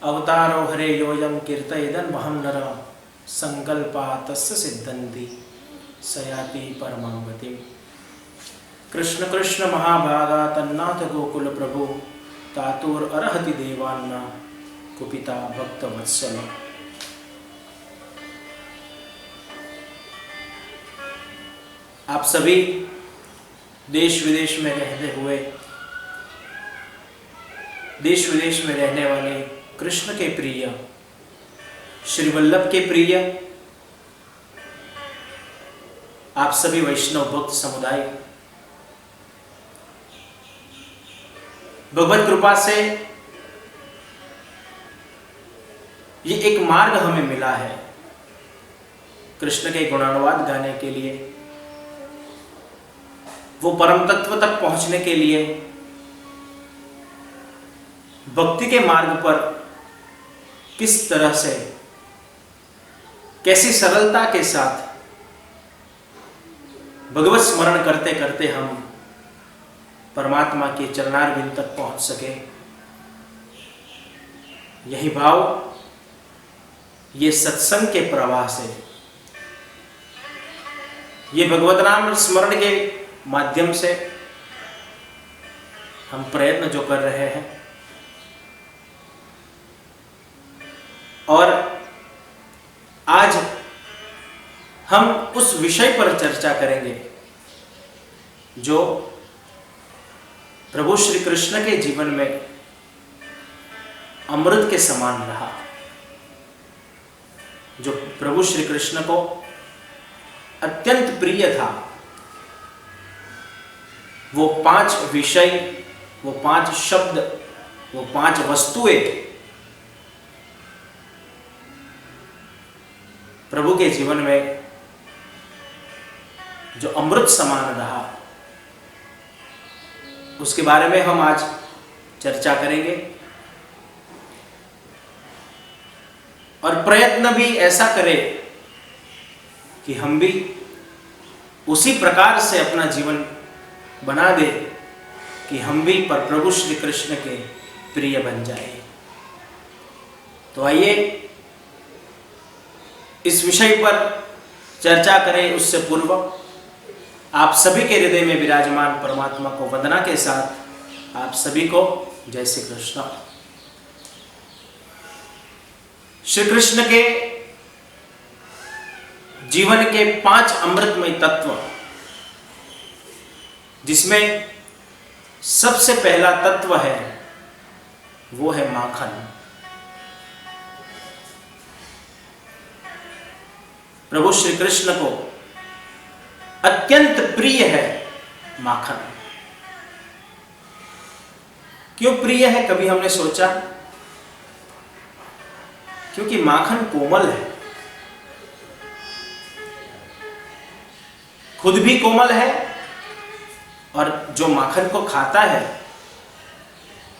अवतारो हरे योयम कीर्तयेदन वहम नर संकल्पातस्य सिद्धन्ति सयाति परमां गतिम्। कृष्ण कृष्ण महाभागा तन्नाथ गोकुल प्रभु तातुर अर्हति देवान्ना कुपिता भक्त वत्सल। आप सभी देश विदेश में रहते हुए, देश विदेश में रहने वाले कृष्ण के प्रिय, श्री वल्लभ के प्रिय, आप सभी वैष्णव भक्त समुदाय, भगवत कृपा से ये एक मार्ग हमें मिला है कृष्ण के गुणानुवाद गाने के लिए, वो परम तत्व तक पहुंचने के लिए, भक्ति के मार्ग पर किस तरह से, कैसी सरलता के साथ भगवत स्मरण करते करते हम परमात्मा के चरणारविंद तक पहुंच सके। यही भाव ये सत्संग के प्रवाह से, ये भगवत नाम स्मरण के माध्यम से हम प्रयत्न जो कर रहे हैं, और आज हम उस विषय पर चर्चा करेंगे जो प्रभु श्री कृष्ण के जीवन में अमृत के समान रहा, जो प्रभु श्री कृष्ण को अत्यंत प्रिय था। वो 5 विषय, वो 5 शब्द, वो 5 वस्तुएं प्रभु के जीवन में जो अमृत समान रहा, उसके बारे में हम आज चर्चा करेंगे और प्रयत्न भी ऐसा करें कि हम भी उसी प्रकार से अपना जीवन बना दे कि हम भी पर प्रभु श्री कृष्ण के प्रिय बन जाए। तो आइए इस विषय पर चर्चा करें। उससे पूर्व आप सभी के हृदय में विराजमान परमात्मा को वंदना के साथ आप सभी को जय श्री कृष्ण। श्री कृष्ण के जीवन के 5 अमृतमय तत्व, जिसमें सबसे पहला तत्व है वो है माखन। प्रभु श्री कृष्ण को अत्यंत प्रिय है माखन। क्यों प्रिय है, कभी हमने सोचा? क्योंकि माखन कोमल है, खुद भी कोमल है, और जो माखन को खाता है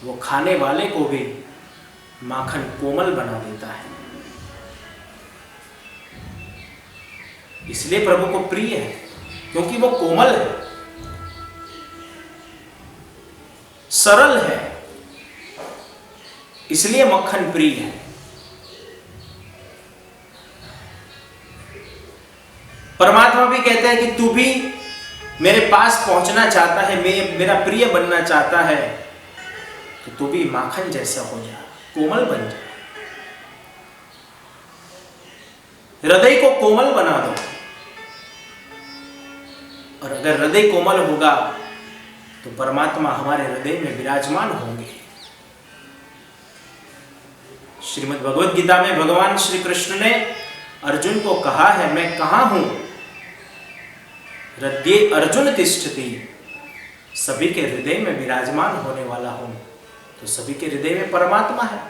वो खाने वाले को भी माखन कोमल बना देता है। इसलिए प्रभु को प्रिय है, क्योंकि वो कोमल है, सरल है, इसलिए मक्खन प्रिय है। परमात्मा भी कहते हैं कि तू भी मेरे पास पहुंचना चाहता है, मेरा प्रिय बनना चाहता है, तो तू भी माखन जैसा हो जा, कोमल बन जा, हृदय को कोमल बना दो। और अगर हृदय कोमल होगा तो परमात्मा हमारे हृदय में विराजमान होंगे। श्रीमद् भगवद गीता में भगवान श्री कृष्ण ने अर्जुन को कहा है, मैं कहाँ हूं? हृदये अर्जुन तिष्ठति, सभी के हृदय में विराजमान होने वाला हूं। तो सभी के हृदय में परमात्मा है,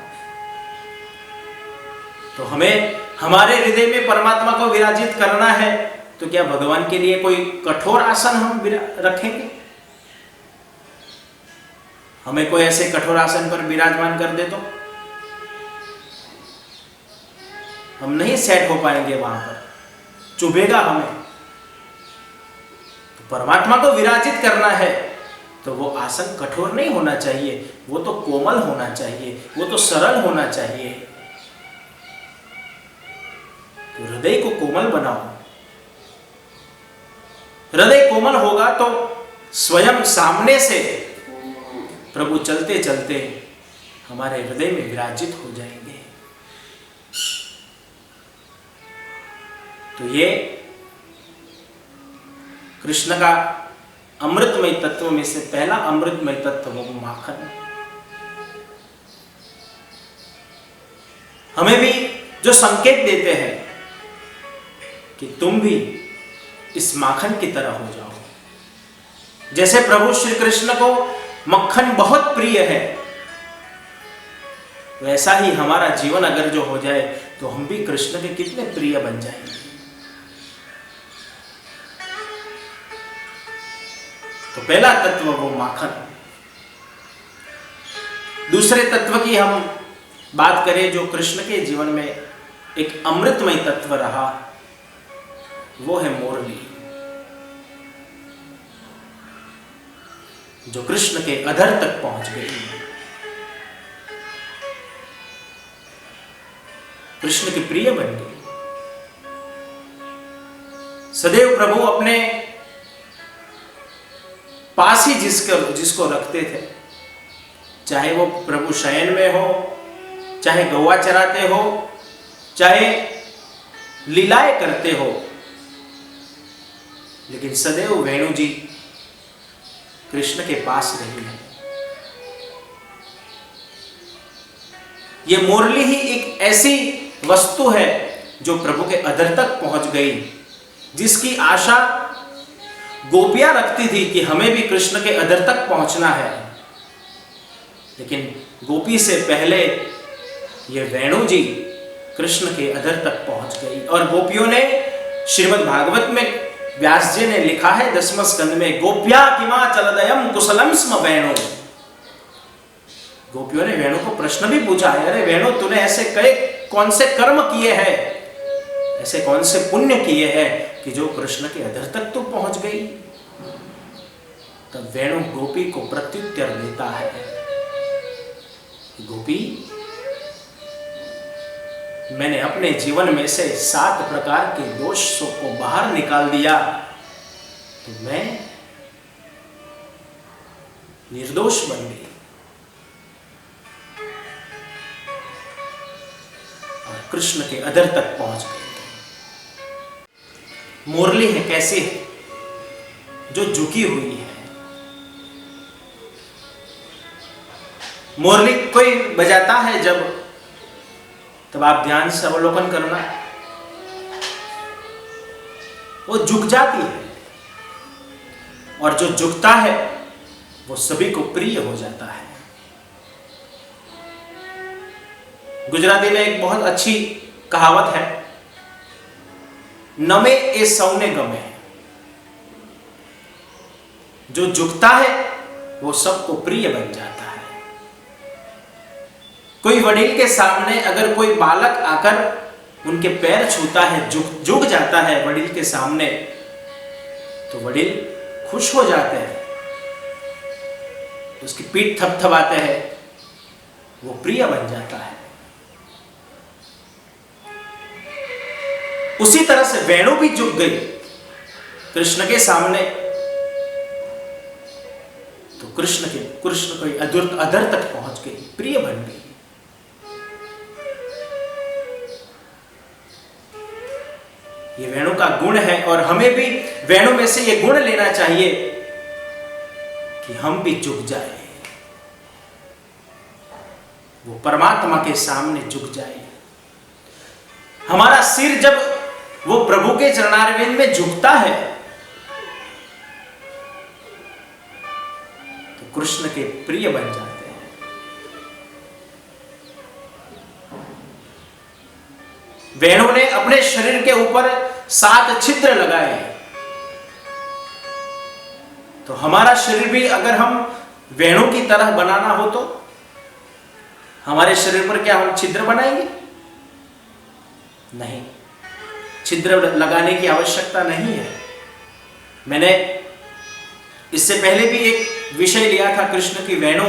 तो हमें हमारे हृदय में परमात्मा को विराजित करना है। तो क्या भगवान के लिए कोई कठोर आसन हम रखेंगे? हमें कोई ऐसे कठोर आसन पर विराजमान कर दे तो हम नहीं सेट हो पाएंगे, वहां पर चुभेगा हमें। तो परमात्मा को विराजित करना है तो वो आसन कठोर नहीं होना चाहिए, वो तो कोमल होना चाहिए, वो तो सरल होना चाहिए। तो हृदय को कोमल बनाओ। हृदय कोमल होगा तो स्वयं सामने से प्रभु चलते चलते हमारे हृदय में विराजित हो जाएंगे। तो ये कृष्ण का अमृतमय तत्व में से पहला अमृतमय तत्व वो माखन। हमें भी जो संकेत देते हैं कि तुम भी इस माखन की तरह हो जाओ। जैसे प्रभु श्री कृष्ण को मक्खन बहुत प्रिय है, वैसा ही हमारा जीवन अगर जो हो जाए तो हम भी कृष्ण के कितने प्रिय बन जाएंगे। तो पहला तत्व वो माखन। दूसरे तत्व की हम बात करें जो कृष्ण के जीवन में एक अमृतमय तत्व रहा, वो है मुरली, जो कृष्ण के अधर तक पहुंच गई। कृष्ण की प्रिय बन गई। सदैव प्रभु अपने पास ही जिसको रखते थे, चाहे वो प्रभु शयन में हो, चाहे गौवा चराते हो, चाहे लीलाएं करते हो, लेकिन सदैव वेणु जी कृष्ण के पास रही है। ये मुरली ही एक ऐसी वस्तु है जो प्रभु के अधर तक पहुंच गई, जिसकी आशा गोपियां रखती थी कि हमें भी कृष्ण के अधर तक पहुंचना है। लेकिन गोपी से पहले ये वेणु जी कृष्ण के अधर तक पहुंच गई। और गोपियों ने श्रीमद् भागवत में व्यास जी ने लिखा है 10वें स्कंद में, गोप्या किमा चलदयम कुशलम स्म वेणु। गोपियों ने वेणु को प्रश्न भी पूछा है, अरे वेणु तूने ऐसे कौन से कर्म किए हैं, ऐसे कौन से पुण्य किए हैं कि जो कृष्ण के अधर तक तो पहुंच गई। तब वेणु गोपी को प्रत्युत्तर देता है, गोपी मैंने अपने जीवन में से 7 प्रकार के दोषों को बाहर निकाल दिया, तो मैं निर्दोष बन गई। और कृष्ण के अधर तक पहुंच गई। मुरली है कैसी है, जो झुकी हुई है। मुरली कोई बजाता है जब, तब आप ध्यान से अवलोकन करना, वो झुक जाती है, और जो झुकता है वो सभी को प्रिय हो जाता है। गुजराती में एक बहुत अच्छी कहावत है, नमे ए सौने गमे। जो झुकता है वो सबको प्रिय बन जाता है। कोई वडील के सामने अगर कोई बालक आकर उनके पैर छूता है, झुक जाता है वडील के सामने, तो वडील खुश हो जाते हैं, उसकी पीठ थपथपाते हैं, वो प्रिय बन जाता है। उसी तरह से वेणु भी झुक गई कृष्ण के सामने, तो कृष्ण को अधर तक पहुंच गई, प्रिय बन गई। ये वेणु का गुण है, और हमें भी वेणु में से ये गुण लेना चाहिए कि हम भी झुक जाए, वो परमात्मा के सामने झुक जाए। हमारा सिर जब वो प्रभु के चरणारविंद में झुकता है, तो कृष्ण के प्रिय बन जाते हैं। वेणु ने अपने शरीर के ऊपर 7 छिद्र लगाए, तो हमारा शरीर भी अगर हम वेणु की तरह बनाना हो तो हमारे शरीर पर क्या हम छिद्र बनाएंगे? नहीं, छिद्र लगाने की आवश्यकता नहीं है। मैंने इससे पहले भी एक विषय लिया था कृष्ण की वेणु।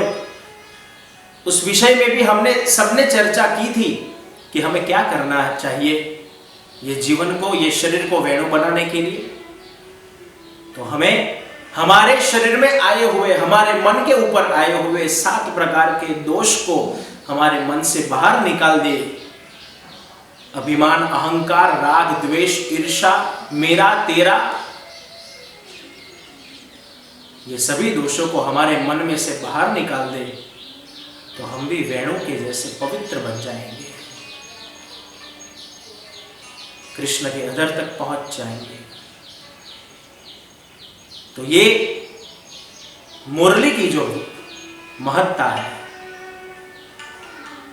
उस विषय में भी हमने सबने चर्चा की थी कि हमें क्या करना चाहिए ये जीवन को, ये शरीर को वेणु बनाने के लिए। तो हमें हमारे शरीर में आए हुए, हमारे मन के ऊपर आए हुए 7 प्रकार के दोष को हमारे मन से बाहर निकाल दे। अभिमान, अहंकार, राग, द्वेष, ईर्ष्या, मेरा, तेरा, ये सभी दोषों को हमारे मन में से बाहर निकाल दे तो हम भी वेणु के जैसे पवित्र बन जाएंगे, कृष्ण के अधर तक पहुंच जाएंगे। तो ये मुरली की जो महत्ता है,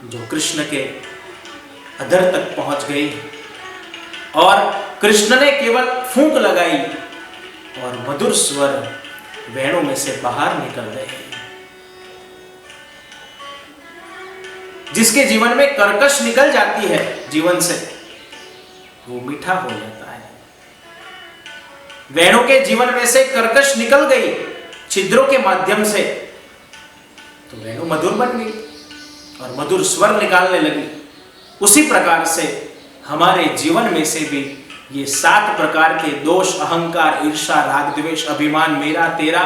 जो कृष्ण के अधर तक पहुंच गई और कृष्ण ने केवल फूंक लगाई और मधुर स्वर वेणु में से बाहर निकल रहे। जिसके जीवन में कर्कश निकल जाती है जीवन से, वो मीठा हो जाता है। वेणु के जीवन में से कर्कश निकल गई छिद्रों के माध्यम से, तो वेणु मधुर बन गई और मधुर स्वर निकालने लगी। उसी प्रकार से हमारे जीवन में से भी ये 7 प्रकार के दोष, अहंकार, ईर्ष्या, राग, द्वेष, अभिमान, मेरा, तेरा,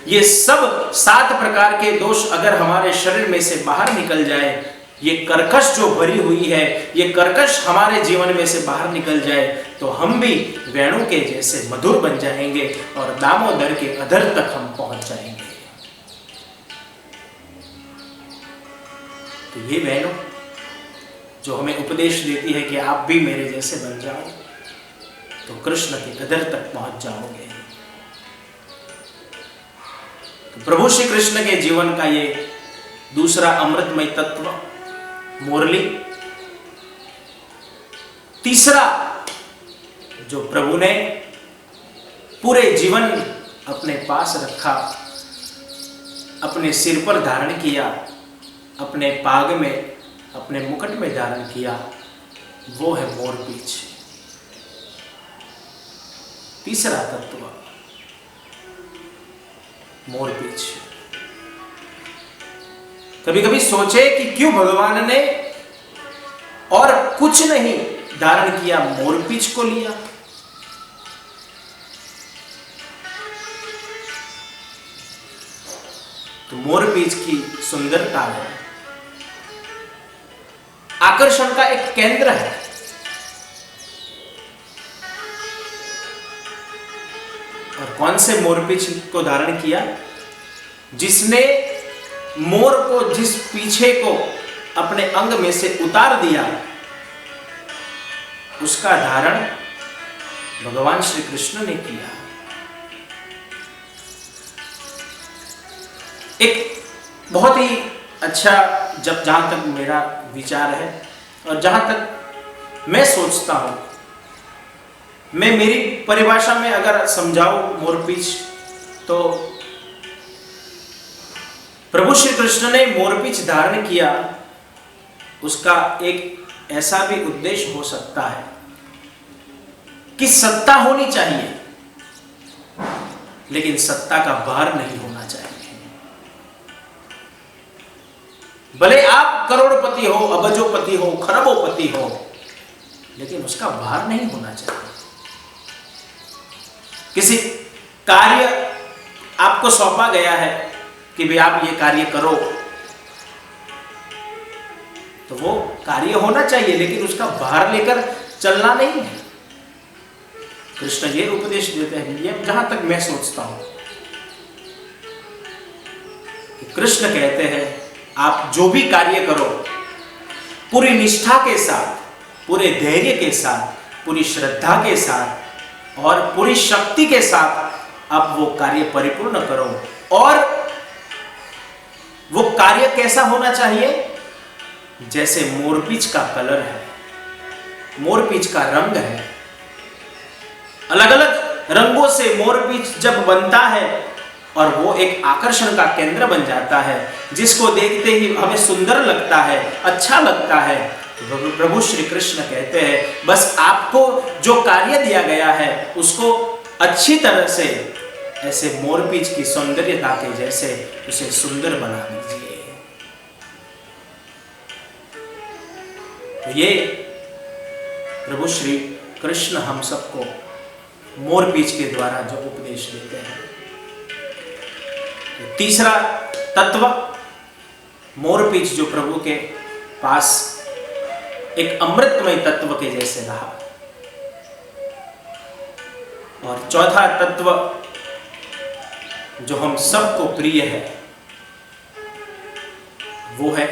ये सब 7 प्रकार के दोष अगर हमारे शरीर में से बाहर निकल जाए, ये कर्कश जो भरी हुई है, ये कर्कश हमारे जीवन में से बाहर निकल जाए, तो हम भी वेणु के जैसे मधुर बन जाएंगे और दामोदर के अधर तक हम पहुंच जाएंगे। तो ये वेणु जो हमें उपदेश देती है कि आप भी मेरे जैसे बन जाओ, तो कृष्ण के अधर तक पहुंच जाओगे। तो प्रभु श्री कृष्ण के जीवन का ये दूसरा अमृतमय तत्व मुरली। तीसरा जो प्रभु ने पूरे जीवन अपने पास रखा, अपने सिर पर धारण किया, अपने पाग में, अपने मुकुट में धारण किया, वो है मोरपींछ। तीसरा तत्व मोरपींछ। कभी कभी सोचे कि क्यों भगवान ने और कुछ नहीं धारण किया, मोरपींछ को लिया। तो मोरपींछ की सुंदरता है, आकर्षण का एक केंद्र है। और कौन से मोरपींछ को धारण किया? जिसने मोर को, जिस पीछे को अपने अंग में से उतार दिया, उसका धारण भगवान श्री कृष्ण ने किया। एक बहुत ही अच्छा, जहां तक मेरा विचार है और जहां तक मैं सोचता हूं, मैं मेरी परिभाषा में अगर समझाऊं मोरपींछ, तो प्रभु श्री कृष्ण ने मोरपींछ धारण किया, उसका एक ऐसा भी उद्देश्य हो सकता है कि सत्ता होनी चाहिए, लेकिन सत्ता का भार नहीं होना चाहिए। भले आप करोड़पति हो, अबजोपति हो, खरबोपति हो, लेकिन उसका भार नहीं होना चाहिए। किसी कार्य आपको सौंपा गया है कि भाई आप ये कार्य करो, तो वो कार्य होना चाहिए, लेकिन उसका भार लेकर चलना नहीं है। कृष्ण ये उपदेश देते हैं, ये जहां तक मैं सोचता हूं, कृष्ण कहते हैं आप जो भी कार्य करो, पूरी निष्ठा के साथ, पूरे धैर्य के साथ, पूरी श्रद्धा के साथ और पूरी शक्ति के साथ आप वो कार्य परिपूर्ण करो। और वो कार्य कैसा होना चाहिए? जैसे मोरपींछ का कलर है, मोरपींछ का रंग है, अलग अलग रंगों से मोरपींछ जब बनता है और वो एक आकर्षण का केंद्र बन जाता है, जिसको देखते ही हमें सुंदर लगता है, अच्छा लगता है। प्रभु श्री कृष्ण कहते हैं बस आपको जो कार्य दिया गया है उसको अच्छी तरह से ऐसे मोरपींछ की सौंदर्यता के जैसे उसे सुंदर बना दीजिए। तो ये प्रभु श्री कृष्ण हम सबको मोरपींछ के द्वारा जो उपदेश देते हैं। तो तीसरा तत्व मोरपींछ जो प्रभु के पास एक अमृतमय तत्व के जैसे रहा। और चौथा तत्व जो हम सबको प्रिय है वो है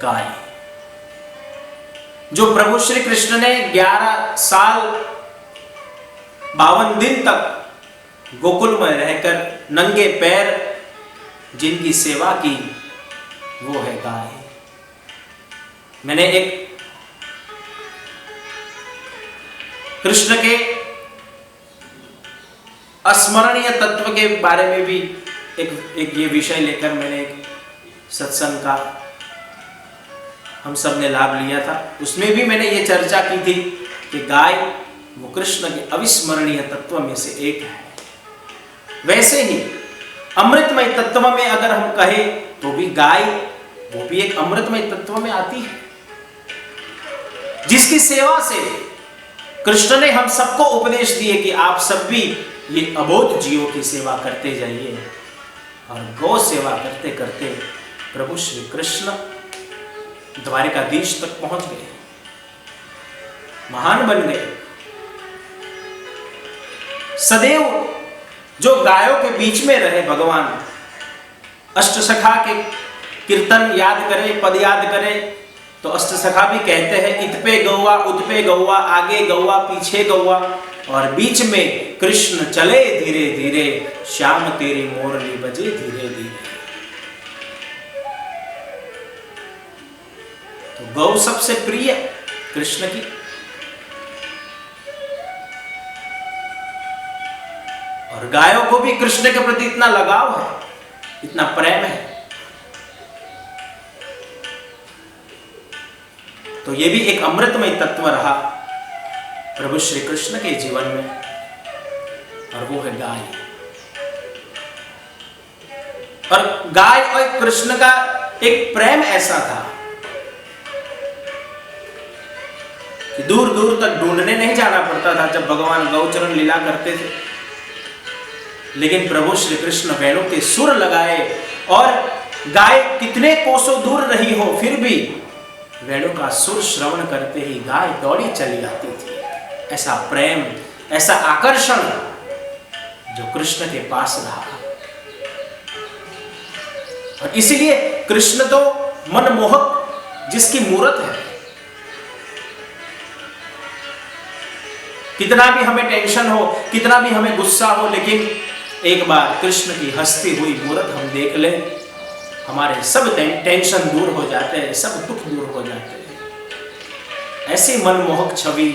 गाय। जो प्रभु श्री कृष्ण ने 11 साल 52 दिन तक गोकुल में रहकर नंगे पैर जिनकी सेवा की वो है गाय। मैंने एक कृष्ण के अस्मरणीय तत्व के बारे में भी एक ये विषय लेकर मैंने एक सत्संग का हम सब ने लाभ लिया था। उसमें भी मैंने ये चर्चा की थी कि गाय वो कृष्ण के अविस्मरणीय तत्व में से एक है। वैसे ही अमृतमय तत्व में अगर हम कहें तो भी गाय वो भी एक अमृतमय तत्व में आती है, जिसकी सेवा से कृष्ण ने हम सबको उपदेश दिए कि आप सब भी ये अबोध जीवों की सेवा करते जाइए। और गौ सेवा करते करते प्रभु श्री कृष्ण द्वारिकाधीश तक पहुंच गए, महान बन गए। सदैव जो गायों के बीच में रहे भगवान, अष्टसखा के कीर्तन याद करे, पद याद करे, तो अष्टसखा भी कहते हैं इत पे गौवा उत पे गौवा, आगे गौवा पीछे गौवा, और बीच में कृष्ण चले धीरे धीरे, श्याम तेरी मोरली बजे धीरे धीरे। तो गौ सबसे प्रिय कृष्ण की। और गायों को भी कृष्ण के प्रति इतना लगाव है, इतना प्रेम है। तो ये भी एक अमृतमय तत्व रहा प्रभु श्री कृष्ण के जीवन में, और वो है गाय। और गाय और कृष्ण का एक प्रेम ऐसा था कि दूर दूर तक ढूंढने नहीं जाना पड़ता था जब भगवान गौचरण लीला करते थे। लेकिन प्रभु श्री कृष्ण बैलों के सुर लगाए, और गाय कितने कोसों दूर रही हो फिर भी वेणों का सुर श्रवण करते ही गाय दौड़ी चली आती थी। ऐसा प्रेम, ऐसा आकर्षण जो कृष्ण के पास रहा। और इसलिए कृष्ण तो मनमोहक जिसकी मूर्त है, कितना भी हमें टेंशन हो, कितना भी हमें गुस्सा हो, लेकिन एक बार कृष्ण की हंसती हुई मूर्त हम देख लें, हमारे सब टेंशन दूर हो जाते हैं, सब दुख दूर हो जाते हैं। ऐसी मनमोहक छवि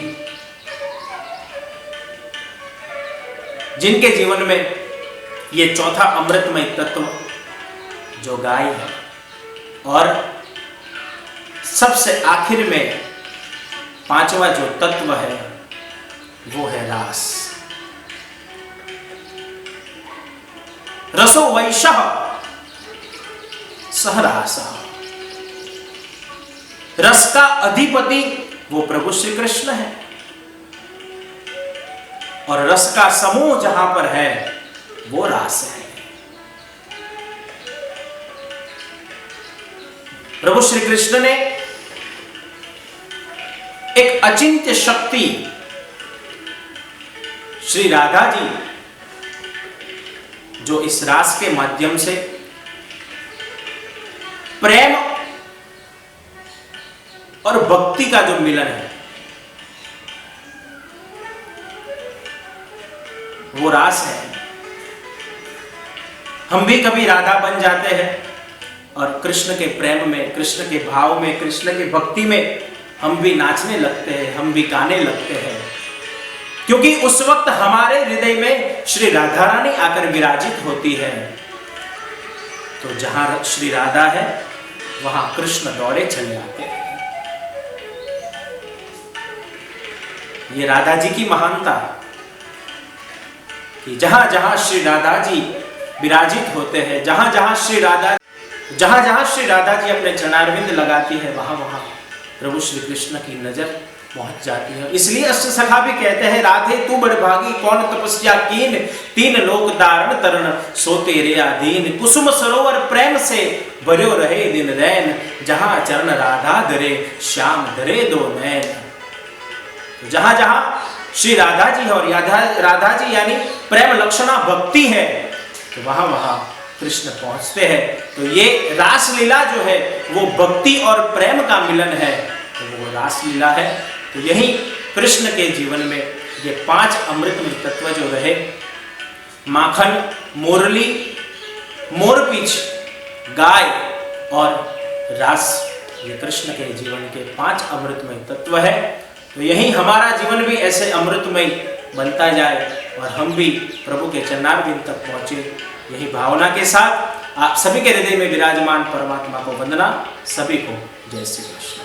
जिनके जीवन में ये चौथा अमृतमय तत्व जो गाय है, और सबसे आखिर में पांचवा जो तत्व है वो है रास। रसो वैशः सह रासः। रस का अधिपति वो प्रभु श्री कृष्ण है, और रस का समूह जहां पर है वो रास है। प्रभु श्री कृष्ण ने एक अचिंत्य शक्ति श्री राधा जी, जो इस रास के माध्यम से प्रेम और भक्ति का जो मिलन है वो रास है। हम भी कभी राधा बन जाते हैं और कृष्ण के प्रेम में, कृष्ण के भाव में, कृष्ण की भक्ति में हम भी नाचने लगते हैं, हम भी गाने लगते हैं, क्योंकि उस वक्त हमारे हृदय में श्री राधा रानी आकर विराजित होती है। तो जहां श्री राधा है वहां कृष्ण दौड़े चले आते हैं। ये राधा जी की महानता। कि जहाँ जहाँ श्री राधा जी विराजित होते हैं, जहाँ जहाँ श्री राधा जी अपने चरणारविंद लगाती है, वहाँ वहाँ प्रभु श्री कृष्ण की नजर पहुंच जाती है। इसलिए अष्टसखा भी कहते हैं, राधे तू बड़भागी कौन तपस्या कीन, तीन लोक दारण तरण सो तेरे अधीन, कुसुम सरोवर प्रेम से भर्यो रहे दिन रैन, जहां चरण राधा धरे श्याम धरे दो नैन। जहां जहां श्री राधा जी और राधा जी यानी प्रेम लक्षणा भक्ति है, तो वहां वहां कृष्ण पहुंचते हैं। तो ये रासलीला जो है वो भक्ति और प्रेम का मिलन है, तो वो रासलीला है। तो यही कृष्ण के जीवन में ये 5 अमृतमय तत्व जो रहे, माखन, मुरली, मोरपींछ, गाय और रास, ये कृष्ण के जीवन के 5 अमृतमय तत्व है। तो यही हमारा जीवन भी ऐसे अमृतमय बनता जाए और हम भी प्रभु के चरणारविंद तक पहुंचे। यही भावना के साथ आप सभी के हृदय में विराजमान परमात्मा को वंदना। सभी को जय श्री कृष्ण।